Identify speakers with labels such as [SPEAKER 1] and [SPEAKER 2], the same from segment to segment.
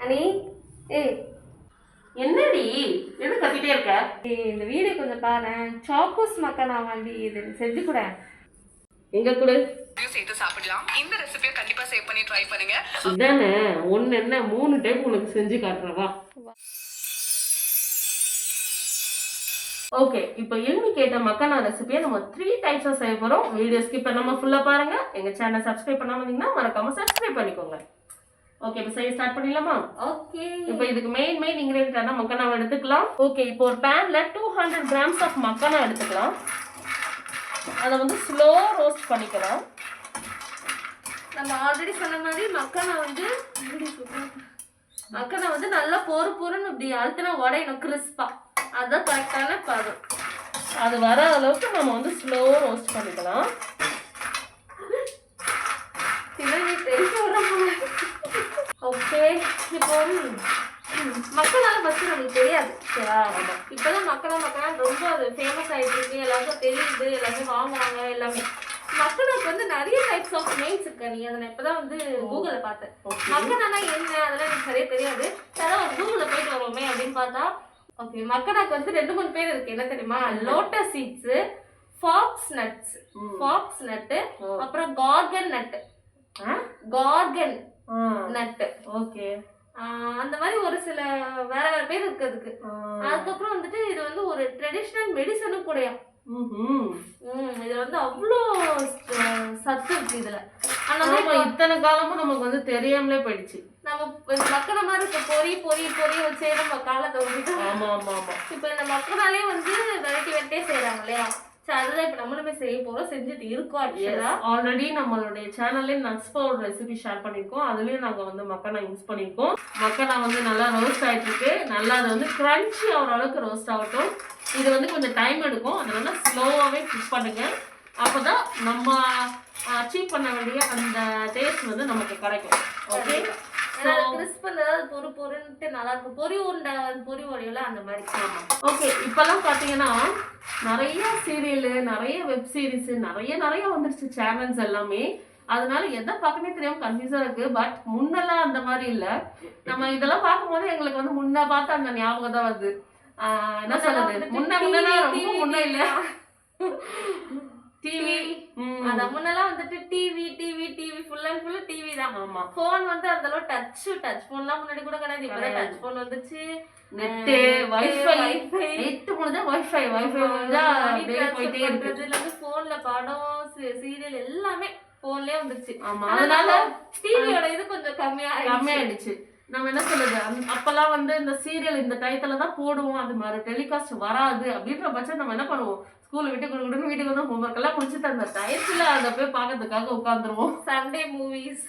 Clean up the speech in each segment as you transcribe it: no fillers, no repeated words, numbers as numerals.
[SPEAKER 1] அனி ஏய்
[SPEAKER 2] என்னடி எது கத்திட்டே இருக்க?
[SPEAKER 1] இந்த வீடியோ கொஞ்சம் பாரு. சாக்கோஸ் மக்கனா வாண்டி இது செஞ்சு கூட
[SPEAKER 2] எங்க கூட
[SPEAKER 3] சேர்த்து சாப்பிடலாம். இந்த ரெசிபியை கண்டிப்பா சேவ் பண்ணி ட்ரை பண்ணுங்க.
[SPEAKER 2] இதானே ஒன்னு என்ன 3 டைம் உனக்கு செஞ்சு காட்டுறவா. ஓகே, இப்போ இல்மி கேட்ட மக்கானா ரெசிபியை நம்ம 3 டைப்ஸா செய்ய போறோம். வீடியோ ஸ்கிப் பண்ணாம ஃபுல்லா பாருங்க. எங்க சேனல் சப்ஸ்கிரைப் பண்ணாம இருந்தீங்கன்னா மறக்காம சப்ஸ்கிரைப் பண்ணிக்கோங்க. ஓகே, இப்போ செய்ய ஸ்டார்ட் பண்ணிடலாமா?
[SPEAKER 1] ஓகே.
[SPEAKER 2] இப்போ இதுக்கு மெயின் இன்கிரிடியன்ட்டான மக்கானாவை எடுத்துக்கலாம். ஓகே, இப்போ ஒரு பேன்ல 200 கிராம்ஸ் ஆஃப் மக்கானா எடுத்துக்கலாம். அதை வந்து ஸ்லோ ரோஸ்ட் பண்ணிக்கலாம்.
[SPEAKER 1] நம்ம ஆல்ரெடி சொன்ன மாதிரி மக்கானா வந்து நல்லா பொறுன்னு இப்படி அழுத்தினா உடையணும் கிறிஸ்பா. அதுதான் கரெக்டான பதம்.
[SPEAKER 2] அது வர அளவுக்கு நம்ம வந்து ஸ்லோ ரோஸ்ட் பண்ணிக்கலாம்.
[SPEAKER 1] ஓகே, இப்போ மக்களால ஃபர்ஸ்ட் நமக்கு தெரியாது. இப்பதான் மக்களா ரொம்ப அது ஃபேமஸ் ஆயிட்டு இருக்கு. எல்லாருக்கும் தெரியுது, எல்லாரும் வாங்குவாங்க. எல்லாமே மக்களுக்கு வந்து நிறைய டைப்ஸ் ஆஃப் நேம்ஸ் இருக்கு. நீ அதை இப்பதான் வந்து கூகுள்ல பார்த்தேன். மக்கனா என்ன அதெல்லாம் எனக்கு சரியா தெரியாது. அதான் ஒரு கூகுள்ல போயிட்டு வருவோமே அப்படின்னு பார்த்தா ஓகே, மக்கனாக்கு வந்து 2-3 பேர் இருக்கு. என்ன தெரியுமா? லோட்டஸ் சீட்ஸ், ஃபாக்ஸ் நட்டு, அப்புறம் கார்கன் நட்டு.
[SPEAKER 2] ஓகே,
[SPEAKER 1] அந்த மாதிரி ஒரு சில வேற பேர் இருக்கு அதுக்கு. அதுக்கப்புறம் வந்துட்டு இது வந்து ஒரு ட்ரெடிஷனல் மெடிசனும் கூடயா. இதுல வந்து அவ்வளோ சத்து இருக்கு இதுல. ஆனா
[SPEAKER 2] இத்தனை காலமும் நமக்கு வந்து தெரியாமலே போயிடுச்சு.
[SPEAKER 1] நம்ம மக்கள மாதிரி இருக்க பொரி வச்சே நம்ம காலத்தை வந்துட்டு.
[SPEAKER 2] ஆமா.
[SPEAKER 1] இப்ப இந்த மக்களாலே வந்து வெரைட்டி செய்யறாங்க இல்லையா? அதுதான் இப்ப நம்மளுமே செய்ய போறோம், செஞ்சுட்டு இருக்கோம்.
[SPEAKER 2] ஆல்ரெடி நம்மளுடைய சேனல்ல நட்ஸ் பவுடர் ரெசிபி ஷேர் பண்ணிருக்கோம். அதுலயும் நாங்க வந்து மக்கானா யூஸ் பண்ணிருக்கோம். மக்கானா வந்து நல்லா ரோஸ்ட் ஆயிட்டு இருக்கு. நல்லா அது வந்து கிரன்ச்சி ஆகிற அளவுக்கு ரோஸ்ட் ஆகட்டும். இது வந்து கொஞ்சம் டைம் எடுக்கும். அதனால ஸ்லோவாவே குக் பண்ணுங்க. அப்பதான் நம்ம அச்சீவ் பண்ண வேண்டிய அந்த டேஸ்ட் வந்து நமக்கு கிடைக்கும். ஓகே,
[SPEAKER 1] பொறுன்ட்டு நல்லா இருக்கும். பொரி உடையில அந்த மாதிரி.
[SPEAKER 2] ஓகே, இப்பெல்லாம் பாத்தீங்கன்னா நிறைய சீரியலு, நிறைய வெப் சீரிஸ், நிறைய வந்துருச்சு சேனல்ஸ் எல்லாமே. அதனால எதை பார்க்கவே தெரியாம கன்ஃபியூஸா இருக்கு. பட் முன்னெல்லாம் அந்த மாதிரி இல்ல. நம்ம இதெல்லாம் பார்க்கும்போது எங்களுக்கு வந்து முன்ன பார்த்த அந்த ஞாபகம் தான் வருது. என்ன சொல்றது, முன்ன இல்ல டிவி.
[SPEAKER 1] முன்னெல்லாம் வந்துட்டு TV full and full TV தான்.
[SPEAKER 2] ஆமா,
[SPEAKER 1] போன் வந்து அந்த அளவு டச் போன்லாம் முன்னாடி கூட கிடையாது. இப்பதான் டச் போன் வந்துச்சு.
[SPEAKER 2] நெட், வைஃபை, நெட் முடிஞ்சா வைஃபை முடிஞ்சா போயிட்டே இருக்கு.
[SPEAKER 1] இதுல வந்து போன்ல படம், சீரியல் எல்லாமே போன்லயே வந்துச்சு.
[SPEAKER 2] ஆமா, அதனால
[SPEAKER 1] டிவியோட இது கொஞ்சம்
[SPEAKER 2] கம்மியாயிடுச்சு. நம்ம என்ன சொல்றது, அப்பெல்லாம் வந்து இந்த சீரியல் இந்த டயத்துல தான் போடுவோம். அது மாதிரி டெலிகாஸ்ட் வராது. அப்படின்ற பட்சம் நம்ம என்ன பண்ணுவோம், ஸ்கூல்ல விட்டு கொடுக்கணும், வீட்டுக்கு வந்து ஹோம்ஒர்க் எல்லாம் முடிச்சுட்டு அந்த டயத்துல அதை போய் பாக்கிறதுக்காக உட்காந்துருவோம்.
[SPEAKER 1] சண்டே மூவிஸ்,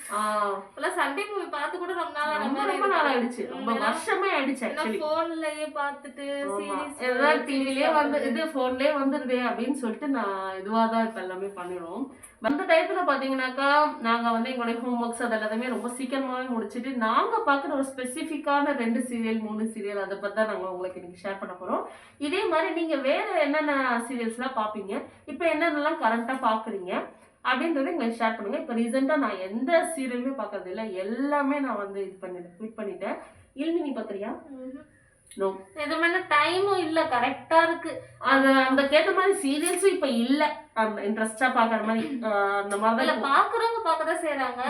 [SPEAKER 1] சண்டே மூவி பார்த்து கூட ரொம்ப நாள்
[SPEAKER 2] ஆயிடுச்சு. ரொம்ப வருஷமே ஆயிடுச்சு.
[SPEAKER 1] போன்லயே பார்த்துட்டு
[SPEAKER 2] ஏதாவது டிவிலயே வந்து இது போன்லயே வந்துருது அப்படின்னு சொல்லிட்டு நான் இதுவாதான் இப்ப எல்லாமே பண்ணிடுவோம். அந்த டயத்துல பாத்தீங்கன்னாக்கா நாங்க வந்து எங்களுடைய ஹோம் ஒர்க்ஸ் அது எல்லாத்தையுமே ரொம்ப சீக்கிரமாவே முடிச்சுட்டு நாங்க பாக்குற ஒரு ஸ்பெசிஃபிக்கான 2 சீரியல் 3 சீரியல் அதை பத்தி தான் நாங்க உங்களுக்கு இன்னைக்கு ஷேர் பண்ண போறோம். இதே மாதிரி நீங்க வேற என்னென்ன சீரியல்ஸ் எல்லாம் பாப்பீங்க, இப்ப என்னென்னலாம் கரண்டா பாக்குறீங்க அப்படின்றத எங்களுக்கு ஷேர் பண்ணுங்க. இப்ப ரீசெண்டா நான் எந்த சீரியலுமே பாக்குறது இல்லை, எல்லாமே நான் வந்து குவிட் பண்ணிட்டேன். இல்மி நீ பாக்குறியா? நோ,
[SPEAKER 1] எதுவுமே டைமும் இல்ல. கரெக்டா இருக்கு.
[SPEAKER 2] அந்த கேட்ட மாதிரி சீரியல்ஸும் இப்ப இல்ல. அந்த இன்ட்ரெஸ்டா பாக்குற மாதிரி அந்த மாதிரி
[SPEAKER 1] பாக்குறவங்க பாக்கதான் செய்யறாங்க.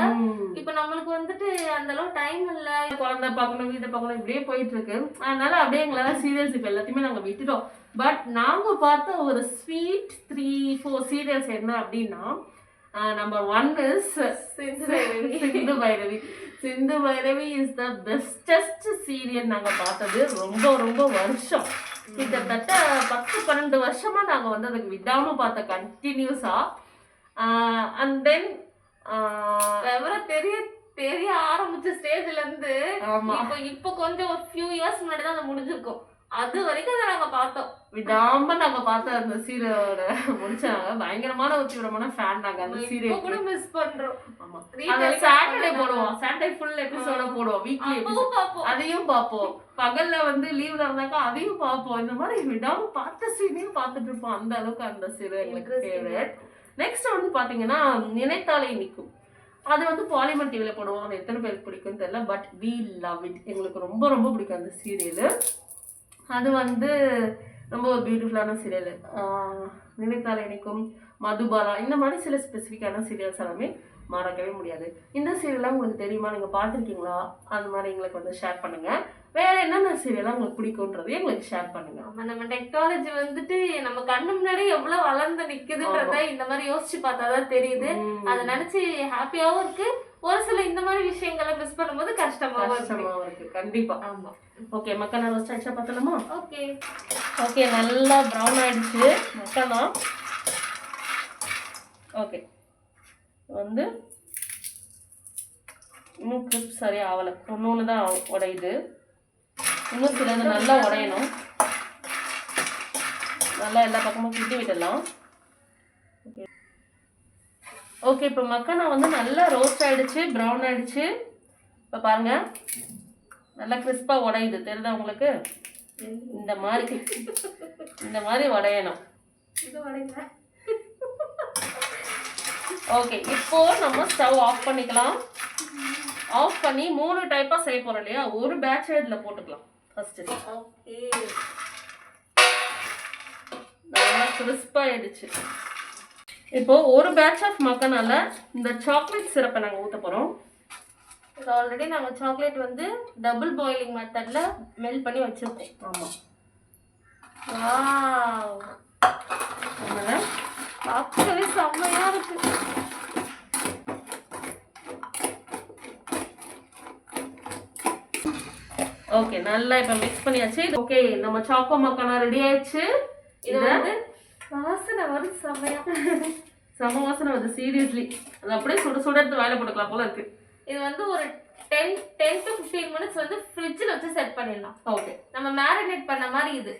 [SPEAKER 1] இப்ப நம்மளுக்கு வந்துட்டு அந்த அளவு டைம் இல்ல.
[SPEAKER 2] குழந்தை பாக்கணும், வீட்டை பாக்கணும், இப்படியே போயிட்டு இருக்கு. அதனால அப்படியே எங்களால சீரியல்ஸ் இப்ப எல்லாத்தையுமே நாங்க விட்டுட்டோம். பட் நாங்க பார்த்த ஒரு ஸ்வீட் 3-4 சீரியல்ஸ் என்ன அப்படின்னா, number 1 is Sindhu Bhairavi is the bestest serial நாங்க பார்த்தது. ரொம்ப வருஷம், கிட்டத்தட்ட 10-12 வருஷமா நாங்க வந்து அதுக்கு விடாம பார்த்த கண்டினியூஸா. அண்ட் தென் தெரிய ஆரம்பிச்ச ஸ்டேஜ்ல இருந்து இப்ப கொஞ்சம் ஒரு ஃபியூ இயர்ஸ் முன்னாடி தான் அது முடிஞ்சிருக்கும். அது வரைக்கும் அதை நாங்க பார்த்தோம். விடாம நாங்க பார்த்த அந்த சீரியலோட முடிச்சாங்க. பயங்கரமான ஒரு தீவிரமான ஃபேன் நாங்க அந்த சீரியல் கூட மிஸ் பண்றோம். ஆமா, அத சாட்டர்டே போடுவோம். சாட்டர்டே ஃபுல் எபிசோட போடுவோம். வீக்லி எபிசோட் அதையும் பார்ப்போம். பகல்ல வந்து லீவ்ல இருந்தாக்கா அதையும் பார்ப்போம். இந்த மாதிரி விடாம பார்த்த சீரியல் பார்த்துட்டு இருப்போம். அந்த அளவுக்கு அந்த சீரியல் எங்களுக்கு ஃபேவரட். நெக்ஸ்ட் வந்து பாத்தீங்கன்னா நினைத்தாலே நிக்கும். அது வந்து பாலிமர் டிவியில் போடுவோம். அது எத்தனை பேருக்கு பிடிக்கும்னு தெரியல, பட் we love it. எங்களுக்கு ரொம்ப ரொம்ப பிடிக்கும் அந்த சீரியலு. அது வந்து ரொம்ப ஒரு பியூட்டிஃபுல்லான சீரியல். நினைத்தால் இணைக்கும், மதுபாலா, இந்த மாதிரி சில ஸ்பெசிஃபிக்கான சீரியல்ஸ் எல்லாமே மறக்கவே முடியாது. இந்த சீரியல்லாம் உங்களுக்கு தெரியுமா, நீங்கள் பார்த்துருக்கீங்களா, அது மாதிரி எங்களுக்கு வந்து ஷேர் பண்ணுங்கள். வேற என்னென்ன சீரியல்லாம் உங்களுக்கு பிடிக்கும்ன்றது எங்களுக்கு ஷேர் பண்ணுங்க.
[SPEAKER 1] நம்ம டெக்னாலஜி வந்துட்டு நம்ம கண்ணு முன்னாடி எவ்வளவு வளர்ந்து நிக்குதுன்றத இந்த மாதிரி யோசிச்சு பார்த்தாதான் தெரியுது. அதை நினைச்சு ஹாப்பியாவும் இருக்கு. ஒரு சில இந்த மாதிரி விஷயங்களை மிஸ் பண்ணும்போது கஷ்டமாவும்
[SPEAKER 2] இருக்கு. கண்டிப்பா.
[SPEAKER 1] ஆமா.
[SPEAKER 2] ஓகே, மக்கனா ரோஸ்ட் ஆயிடுச்சா பார்த்தலாமா?
[SPEAKER 1] ஓகே
[SPEAKER 2] ஓகே, நல்லா ப்ரௌன் ஆயிடுச்சு மக்கனா. ஓகே, வந்து இன்னும் கிரிப் சரியா ஆகலை, ஒன்று தான் உடையுது. இன்னும் சிலது நல்லா உடையணும். நல்லா எல்லா பக்கமும் கிட்டி விட்டுடலாம். ஓகே ஓகே, இப்போ மக்கனா வந்து நல்லா ரோஸ்ட் ஆயிடுச்சு, ப்ரௌன் ஆயிடுச்சு. இப்போ பாருங்க, நல்லா கிறிஸ்பாக உடையுது. தெரியுதா உங்களுக்கு? இந்த மாதிரி உடையணும். ஓகே, இப்போ நம்ம ஸ்டவ் ஆஃப் பண்ணிக்கலாம். ஆஃப் பண்ணி 3 டைப்பாக செய்ய போகிறோம் இல்லையா, ஒரு பேட்ச் இதில் போட்டுக்கலாம். ஃபஸ்ட்டு
[SPEAKER 1] ஓகே,
[SPEAKER 2] நல்லா கிறிஸ்பாயிடுச்சு. இப்போ ஒரு பேட்ச் ஆஃப் மக்கனால இந்த சாக்லேட் சிரப்பை நாங்கள் ஊற்ற போகிறோம்.
[SPEAKER 1] இது ஆல்ரெடி நாங்கள் சாக்லேட் வந்து டபுள் பாயிலிங் மெத்தடில் மெல்ட் பண்ணி வச்சுருக்கோம்.
[SPEAKER 2] ஆமாம்,
[SPEAKER 1] வாவ்,
[SPEAKER 2] அதனால்
[SPEAKER 1] பார்க்கவே செம்மையாக இருக்கு.
[SPEAKER 2] ஓகே, நல்லா இப்போ மிக்ஸ் பண்ணியாச்சு. ஓகே, நம்ம சாக்கோ மக்கனா ரெடி ஆயிடுச்சு.
[SPEAKER 1] இது வந்து வாசனை வருது, செம்மையா
[SPEAKER 2] செம வாசனை வருது. சீரியஸ்லி அது அப்படியே சுட எடுத்து வேலை போட்டுக்கலாம் போல இருக்கு.
[SPEAKER 1] இது வந்து ஒரு 10 to 15 minutes வந்து ஃப்ரிட்ஜில் வச்சு செட் பண்ணிடலாம்.
[SPEAKER 2] ஓகே,
[SPEAKER 1] நம்ம மேரினேட் பண்ண மாதிரி இது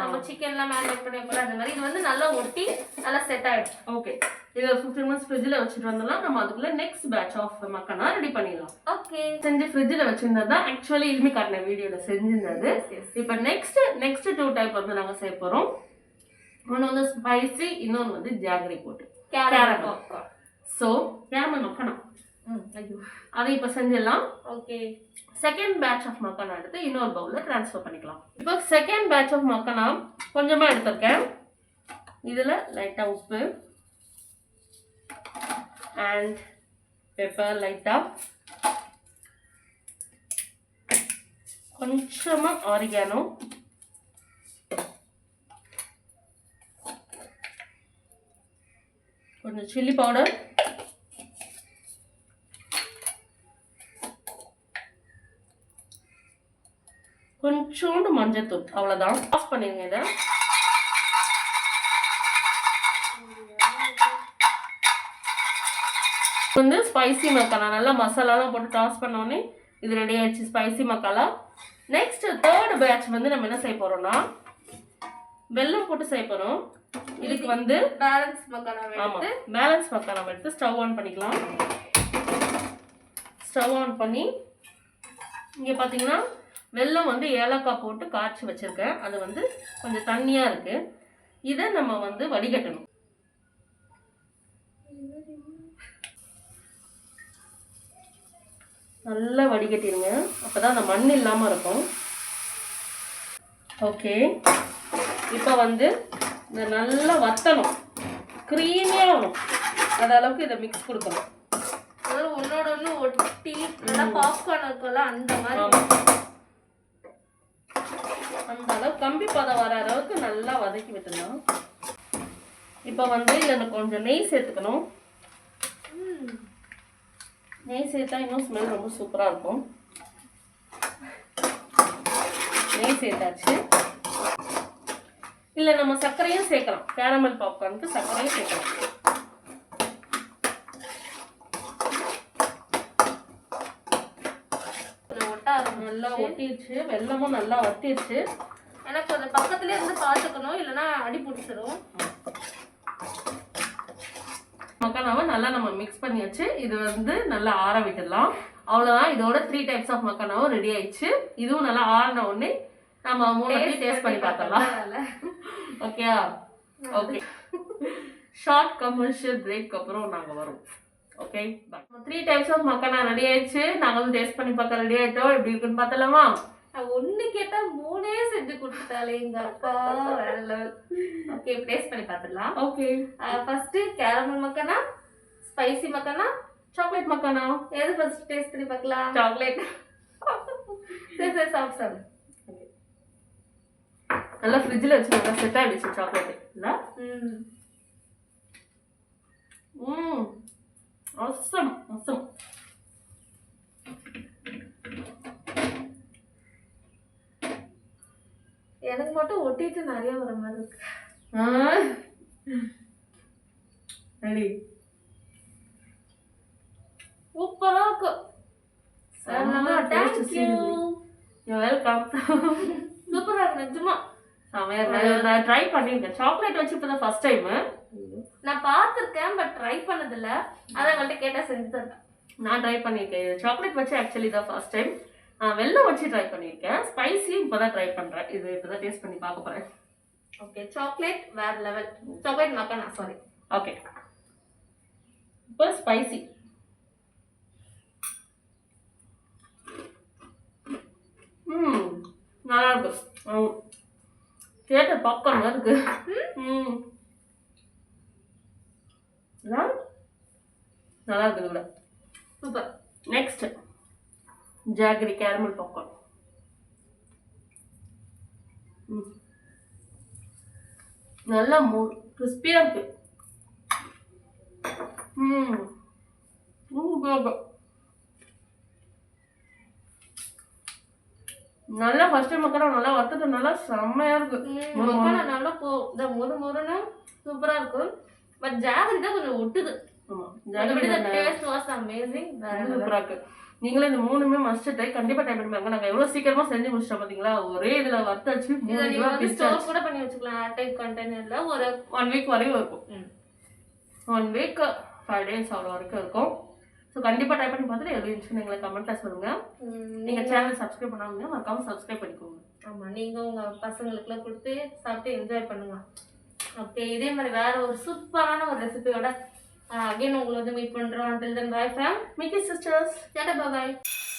[SPEAKER 1] நம்ம சிக்கன்லாம் மேரினேட் பண்ணி போல அந்த மாதிரி இது வந்து நல்லா ஒட்டி நல்லா செட் ஆயிடும்.
[SPEAKER 2] ஓகே, இதை 15 minutes ஃப்ரிட்ஜில் வச்சுட்டு வந்துடலாம். நம்ம அதுக்குள்ள நெக்ஸ்ட் பேட்ச் ஆஃப் மக்கனா ரெடி பண்ணிடலாம்.
[SPEAKER 1] ஓகே,
[SPEAKER 2] செஞ்சு ஃப்ரிட்ஜில் வச்சிருந்தது தான் ஆக்சுவலி இதுமே காட்டின வீடியோவில் செஞ்சிருந்தது. இப்போ நெக்ஸ்ட் 2 டைப் வந்து நாங்கள் செய்ய போகிறோம். ஒன்று வந்து ஸ்பைசி, இன்னொன்று வந்து ஜாகரி போட்டு கேரமல். ஸோ கேரமல் மக்கனா அதை இப்போ செஞ்சிடலாம்.
[SPEAKER 1] ஓகே,
[SPEAKER 2] செகண்ட் பேட்ச் ஆஃப் மக்கனா எடுத்து இன்னொரு பவுலில் ட்ரான்ஸ்ஃபர் பண்ணிக்கலாம். இப்போ செகண்ட் பேட்ச் ஆஃப் மக்கனா கொஞ்சமாக எடுத்திருக்கேன். இதில் லைட்டாக உப்பு அண்ட் பெப்பர், லைட்டாக கொஞ்சமாக ஆரிகானோ, கொஞ்சம் சில்லி பவுடர், கொஞ்சோண்டு மஞ்சத்தூள், அவ்வளோதான். ஆஃப் பண்ணிடுங்க இதை. வந்து ஸ்பைசி மசாலா நல்லா மசாலாலாம் போட்டு டாஸ் பண்ணோடனே இது ரெடி ஆயிடுச்சு, spicy masala. Next third batch வந்து நம்ம என்ன செய்ய போறோம்னா வெல்லம் போட்டு செய்ய போறோம். இதுக்கு வந்து
[SPEAKER 1] பேலன்ஸ் மக்கானா எடுத்து
[SPEAKER 2] பேலன்ஸ் மக்கானா எடுத்து ஸ்டவ் ஆன் பண்ணிக்கலாம். ஸ்டவ் ஆன் பண்ணி இங்கே பார்த்தீங்கன்னா வெல்லம் வந்து ஏலக்காய் போட்டு காய்ச்சி வச்சிருக்கேன். அது வந்து கொஞ்சம் தண்ணியாக இருக்கு. இதை நம்ம வந்து வடிகட்டணும். நல்லா வடிகட்டிடுங்க, அப்போதான் அந்த மண் இல்லாமல் இருக்கும். ஓகே, இப்போ வந்து இந்த நல்லா வத்தணும், க்ரீமியாக வரும். அது அளவுக்கு இதை மிக்ஸ் கொடுக்கணும்.
[SPEAKER 1] அதாவது ஒன்னோட ஒன்று ஒட்டி நல்லா பாப்கார்ன் இருக்கும்ல அந்த மாதிரி
[SPEAKER 2] அந்த அளவு கம்பி பதம் வர அளவுக்கு நல்லா வதக்கி விட்டுலாம். இப்போ வந்து இதில் கொஞ்சம் நெய் சேர்த்துக்கணும். நெய் சேர்த்தா இன்னும் ஸ்மெல் ரொம்ப சூப்பராக இருக்கும். நெய் சேர்த்தாச்சு. இல்லை நம்ம சர்க்கரையும் சேர்க்கலாம். கேரமல் பாப்கார்னுக்கு சர்க்கரையும் சேர்க்கலாம். நல்லா ஒட்டிடுச்சு, வெல்லமும் நல்லா வத்திடுச்சு.
[SPEAKER 1] எனக்கு அந்த பக்கத்துலேயே இருந்து பார்த்துக்கணும், இல்லைன்னா அடி பிடிச்சிடும்.
[SPEAKER 2] மக்கானாவை நல்லா நம்ம மிக்ஸ் பண்ணியாச்சு. இது வந்து நல்லா ஆற விட்டுடலாம். அவ்வளோதான். இதோட 3 டைப்ஸ் ஆஃப் மக்கானாவும் ரெடி ஆயிடுச்சு. இதுவும் நல்லா ஆறின உடனே நம்ம 3 டேஸ்ட் பண்ணி பார்த்துடலாம். Okay okay, short commercial break அப்புறம் நாங்கள் வரோம். ஓகே 3 டைப்ஸ் ஆஃப் மக்கனா ரெடி ஆயிடுச்சு. நாங்க வந்து டேஸ்ட் பண்ணி பார்க்க ரெடி ஆயிட்டோம். எப்படி இருக்குன்னு பார்த்தலாமா?
[SPEAKER 1] ஒண்ணு கேட்டா மூணே செஞ்சு கொடுத்துட்டாலே எங்க அக்கா வேற லெவல். ஓகே டேஸ்ட் பண்ணி பார்த்துடலாம்.
[SPEAKER 2] Okay.
[SPEAKER 1] First caramel makhana, spicy makhana,
[SPEAKER 2] chocolate makhana.
[SPEAKER 1] எது ஃபர்ஸ்ட் டேஸ்ட் பண்ணி பார்க்கலாம்?
[SPEAKER 2] சாக்லேட்.
[SPEAKER 1] சரி சரி சாப்பிட்டு சாப்பிடு.
[SPEAKER 2] நல்லா ஃப்ரிட்ஜில் வச்சு நல்லா செட் ஆகிடுச்சு சாக்லேட் இல்லை? awesome awesome.
[SPEAKER 1] எனக்கு மட்டும் ஒட்டிட்டு நிறைய வர மாதிரி இருக்கு.
[SPEAKER 2] ரெடி.
[SPEAKER 1] சூப்பரா இருக்கு.
[SPEAKER 2] வெல்கம்.
[SPEAKER 1] சூப்பரா இருக்கு நிஜமா.
[SPEAKER 2] நான் ட்ரை பண்ணிருக்கேன். சாக்லேட் வச்சு இப்பதான் ஃபர்ஸ்ட் டைம்
[SPEAKER 1] நான் பார்த்துருக்கேன் பட் ட்ரை பண்ணதில்ல. அதான் உங்கள்கிட்ட கேட்டால் செஞ்சு தரேன்.
[SPEAKER 2] நான் ட்ரை பண்ணியிருக்கேன். சாக்லேட் வச்சு ஆக்சுவலி தான் ஃபர்ஸ்ட் டைம். வெல்லம் வச்சு ட்ரை பண்ணியிருக்கேன். ஸ்பைசி இப்போ தான் ட்ரை பண்ணுறேன். இது இப்போ தான் டேஸ்ட் பண்ணி பார்க்க போகிறேன்.
[SPEAKER 1] ஓகே சாக்லேட் வேற level. Chocolate makhana sorry.
[SPEAKER 2] Okay இப்போ ஸ்பைசி. நல்லா இருக்கு. கேட்ட பாப்கார்ன் மாதிரி இருக்கு. நல்லா இருக்குது கூட.
[SPEAKER 1] Super.
[SPEAKER 2] Next jaggery caramel popcorn. நல்லா கிறிஸ்பியா இருக்கு. நல்லா ஃபர்ஸ்ட் டைம் மக்கா நல்லா வறுத்துட்டு நல்லா செம்மையா இருக்கு.
[SPEAKER 1] மக்கா நல்லா இந்த முறுமுறுன்னு சூப்பரா இருக்கும். பட் ஜாகரி தான் கொஞ்சம் ஒட்டுது.
[SPEAKER 2] ஆமா ஜாகரி
[SPEAKER 1] டேஸ்ட் வாஸ் அமேசிங்.
[SPEAKER 2] சூப்பரா இருக்கு. நீங்களே இந்த மூணுமே மஸ்ட் ட்ரை. கண்டிப்பா ட்ரை பண்ணி பாருங்க. நாங்க எவ்வளவு சீக்கிரமா செஞ்சு முடிச்சிட்டோம் பாத்தீங்களா? ஒரே இதுல வறுத்தாச்சு.
[SPEAKER 1] ஸ்டோர் கூட பண்ணி வச்சுக்கலாம். ஏர் டைட் கண்டெய்னர்ல ஒரு
[SPEAKER 2] 1 வீக் வரையும் இருக்கும். 1 வீக் 5 டேஸ் அவ்வளோ வரைக்கும் இருக்கும். ஸோ கண்டிப்பா ட்ரை பண்ணி பார்த்துட்டு எப்படி இருந்துச்சுன்னு எங்களை கமெண்ட்ல சொல்லுங்க. நீங்க சேனல் சப்ஸ்கிரைப் பண்ணாம மறக்காம சப்ஸ்கிரைப் பண்ணிக்கோங்க.
[SPEAKER 1] ஆமா நீங்க உங்க பசங்களுக்குலாம் கொடுத்து சாப்பிட்டு என்ஜாய் பண்ணுங்க. ஓகே இதே மாதிரி வேற ஒரு சூப்பரான ஒரு ரெசிபியோட அகைன் உங்களை வந்து மீட் பண்றோம். until then bye from
[SPEAKER 2] Mickey sisters.
[SPEAKER 1] Bye bye.